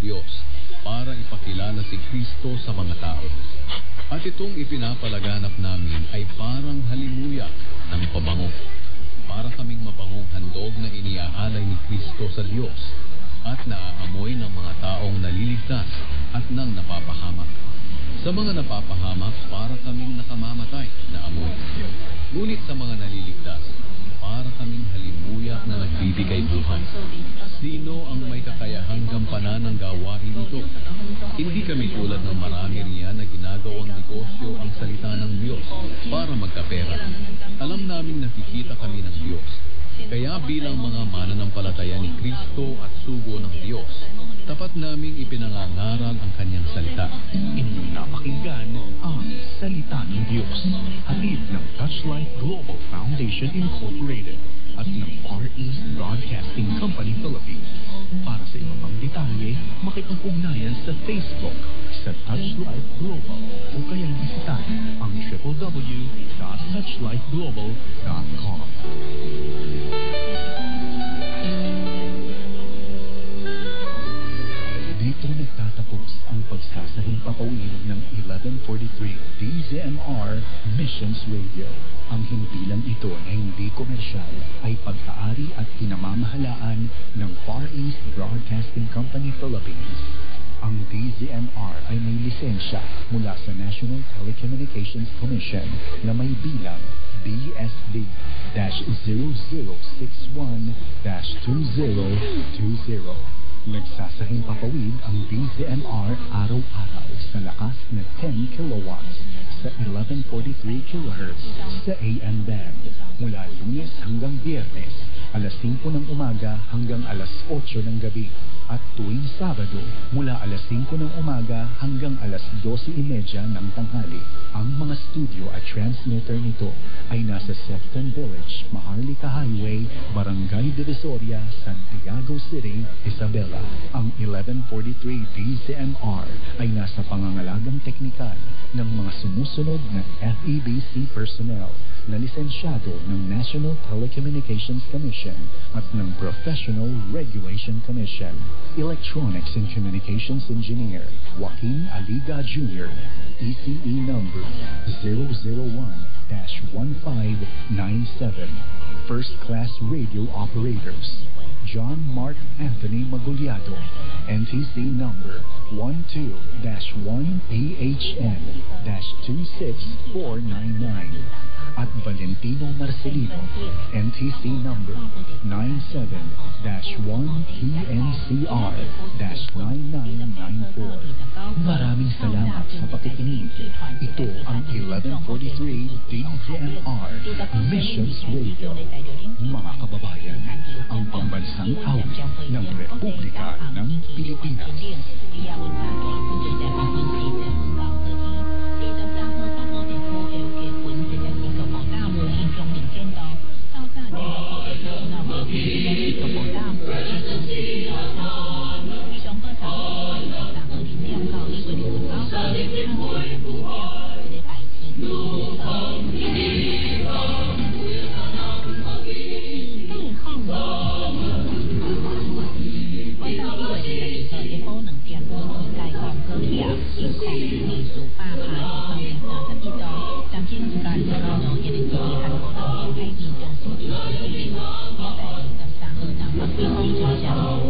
Diyos para ipakilala si Kristo sa mga tao. At itong ipinapalaganap namin ay parang halimuyak ng pabango. Para kaming mabangong handog na iniaalay ni Kristo sa Diyos at naaamoy ng mga taong naliligtas at nang napapahamak. Sa mga napapahamak, para kaming nakamamatay na amoy. Ngunit sa mga naliligtas, para kaming halimuyak na nagbibigay buhay. Sino ang may kakayahang gampanan ng gawain ito? Hindi kami tulad ng marami riyan na ginagawang negosyo ang salita ng Diyos para magkapera. Alam naming nakikita kami ng Diyos. Kaya bilang mga mananampalataya ni Kristo at sugo ng Diyos, tapat naming ipinangangaral ang kanyang salita. Inyong napakinggan ang Salita ng Diyos, hatid ng Touchlight Global Foundation Incorporated at ng Far East Broadcasting Company Philippines. Para sa iba pang detalye, makipag-ugnayan sa Facebook sa Touchlight Global o kaya bisitahin ang www.touchlightglobal.com. Dito nagtatapos ang pagsasahing papawid ng 1143 DZMR Missions Radio. Ang himpilang ito na hindi komersyal ay pag-aari at pinamamahalaan ng Far East Broadcasting Company Philippines. Ang DZMR ay may lisensya mula sa National Telecommunications Commission na may bilang BSD-0061-2020. Nagsasahing papawid ang DZMR araw-araw sa lakas na 10 kilowatts sa 1143 kHz sa AM band mula Lunes hanggang Biyernes, alas 5 ng umaga hanggang alas 8 ng gabi. At tuwing Sabado, mula alas 5 ng umaga hanggang alas 12:30 ng tanghali. Ang mga studio at transmitter nito ay nasa Sefton Village, Maharlika Highway, Barangay Divisoria, Santiago City, Isabela. Ang 1143 DZMR ay nasa pangangalagang teknikal ng mga sumusunod na FEBC personnel na lisensyado ng National Telecommunications Commission at ng Professional Regulation Commission. Electronics and Communications Engineer Joaquin Aliga Jr. ECE number 001-1597. First Class Radio Operators John Mark Anthony Maguliado, NTC number 12-1PHN-26499. At Valentino Marcelino, NTC number 97-1PNCR-9994. Maraming salamat sa pakikinig. Ito ang 1143 DZMR Missions Radio. Mga kababayan, ang pambansang awit ng Republika ng Pilipinas. Thank you.